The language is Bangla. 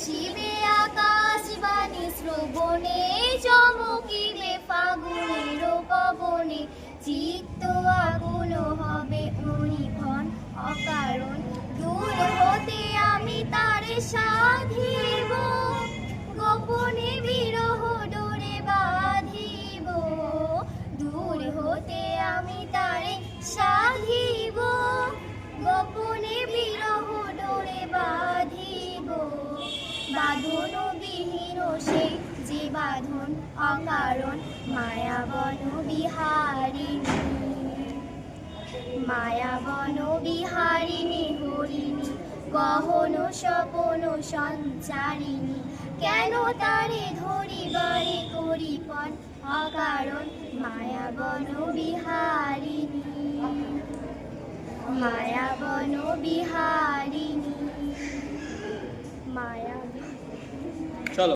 শিবে আকাশবাণী শ্রবণে চমকিবে ফাগুনের পবনে চিত্ত আগুন হবে অনিভন অকারণ দূর হতে আমি তারে সাধিব গোপনে বিরহ ডোরে বাঁধিব দূর হতে আমি তারে সাধিব গোপনে বিরহ ডোরে বাঁধিব বাঁধন বিহীন সেই যে বাঁধন অকারণ মায়াবন বিহারিণী মায়াবন বিহারিণী হরিণী গহন স্বপন সঞ্চারিণী কেন তারে ধরিবারে করিপন অকারণ মায়াবন বিহারিণী মায়াবন বিহারিণী মায়া। চলো।